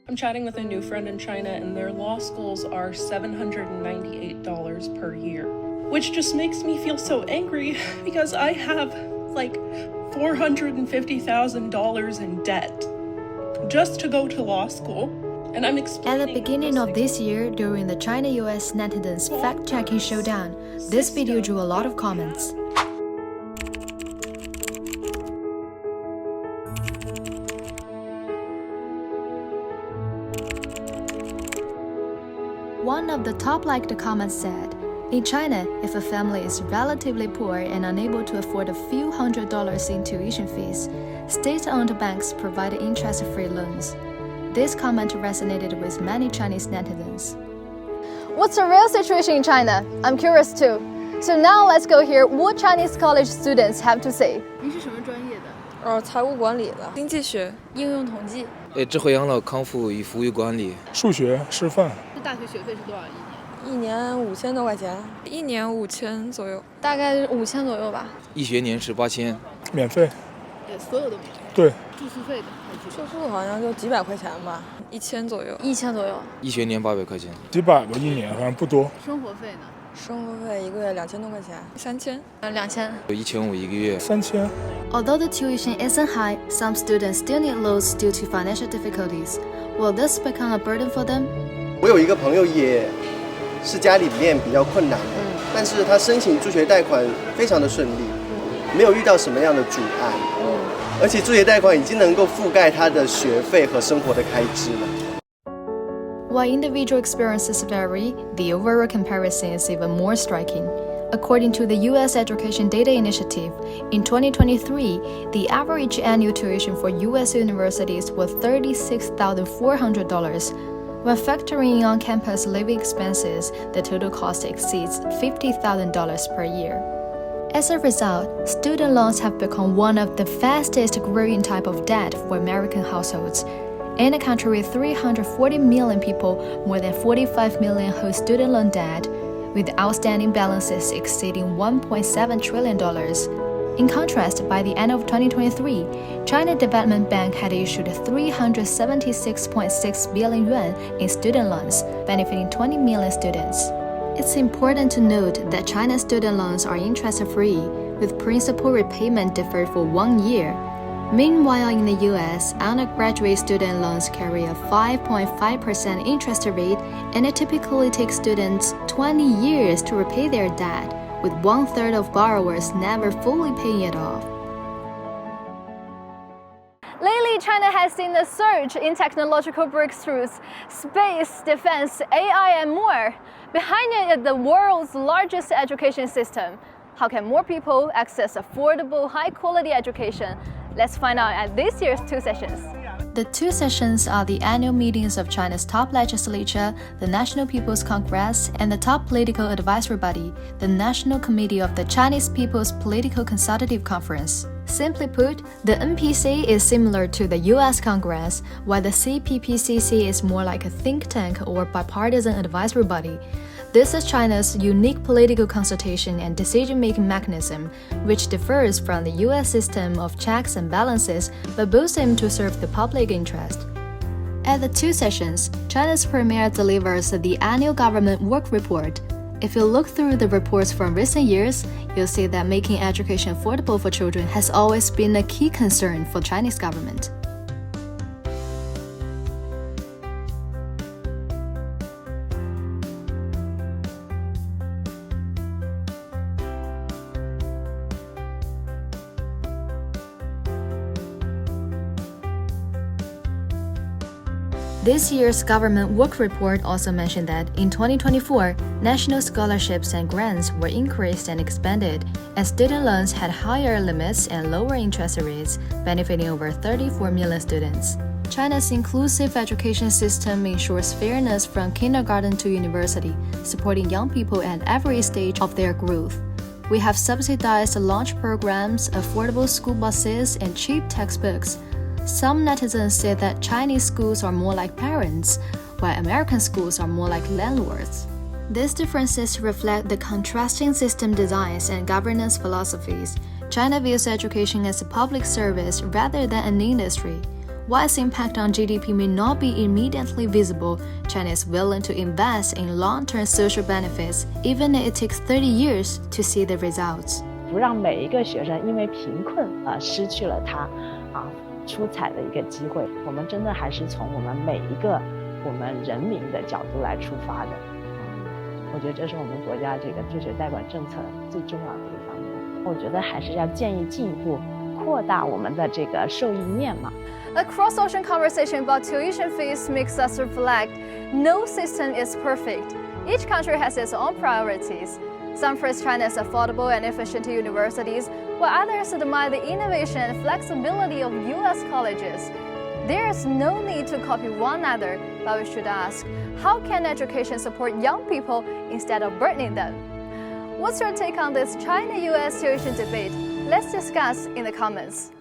I'm chatting with a new friend in China, and their law schools are $798 per year, which just makes me feel so angry because I have like $450,000 in debt just to go to law school. And I'm explaining. At the beginning of this year, during the China-U.S. netizens fact-checking showdown, this video drew a lot of comments. One of the top-liked comments said, "In China, if a family is relatively poor and unable to afford a few $100s in tuition fees, state-owned banks provide interest-free loans." This comment resonated with many Chinese netizens. What's the real situation in China? I'm curious too. So now let's go hear what Chinese college students have to say. 您是什么专业的？财务管理的，经济学，应用统计。智慧养老康复与服务管理。数学师范。这大学学费是多少一年？一年5000多块钱，一年5000左右，大概5000左右吧。一学年是8000。免费。所有都免费。对。住宿费的？住宿好像就几百块钱吧，1000左右。1000左右。一学年800块钱。几百吧，一年好像不多。生活费呢？生活费一个月2000多块钱，3000。2000。1500一个月。3000。Although the tuition isn't high, some students still need loans due to financial difficulties. Will this become a burden for them? 我有一个朋友也是家里面比较困难的，但是他申请助学贷款非常的顺利，没有遇到什么样的阻碍，而且助学贷款已经能够覆盖他的学费和生活的开支了。While individual experiences vary, the overall comparison is even more striking. According to the U.S. Education Data Initiative, in 2023, the average annual tuition for U.S. universities was $36,400. When factoring in on-campus living expenses, the total cost exceeds $50,000 per year. As a result, student loans have become one of the fastest growing type of debt for American households. In a country with 340 million people, more than 45 million hold student loan debt, with outstanding balances exceeding $1.7 trillion. In contrast, by the end of 2023, China Development Bank had issued 376.6 billion yuan in student loans, benefiting 20 million students. It's important to note that China's student loans are interest-free, with principal repayment deferred for 1 year. Meanwhile, in the U.S., undergraduate student loans carry a 5.5% interest rate, and it typically takes students 20 years to repay their debt, with 1/3 of borrowers never fully paying it off. Lately, China has seen a surge in technological breakthroughs, space, defense, AI, and more. Behind it is the world's largest education system. How can more people access affordable, high-quality education? Let's find out at this year's 2 sessions. The 2 sessions are the annual meetings of China's top legislature, the National People's Congress, and the top political advisory body, the National Committee of the Chinese People's Political Consultative Conference. Simply put, the NPC is similar to the U.S. Congress, while the CPPCC is more like a think tank or bipartisan advisory body. This is China's unique political consultation and decision-making mechanism, which differs from the U.S. system of checks and balances, but both aim to serve the public interest. At the 2 sessions, China's premier delivers the annual government work report. If you look through the reports from recent years, you'll see that making education affordable for children has always been a key concern for Chinese government. This year's government work report also mentioned that in 2024, national scholarships and grants were increased and expanded, and student loans had higher limits and lower interest rates, benefiting over 34 million students. China's inclusive education system ensures fairness from kindergarten to university, supporting young people at every stage of their growth. We have subsidized launch programs, affordable school buses, and cheap textbooks. Some netizens say that Chinese schools are more like parents, while American schools are more like landlords. These differences reflect the contrasting system designs and governance philosophies. China views education as a public service rather than an industry. While its impact on GDP may not be immediately visible, China is willing to invest in long-term social benefits, even if it takes 30 years to see the results. 不让每一个学生因为贫困失去了他出彩的一个机会。我们真的还是从我们每一个我们人民的角度来出发的。我觉得这是我们国家这个助学贷款政策最重要的一方面。我觉得还是要建议进一步扩大我们的这个受益面嘛。A cross-ocean conversation about tuition fees makes us reflect. No system is perfect. Each country has its own priorities. Some praise China's affordable and efficient universities, while others admire the innovation and flexibility of U.S. colleges. There is no need to copy one another, but we should ask, how can education support young people instead of burdening them? What's your take on this China-U.S. tuition debate? Let's discuss in the comments.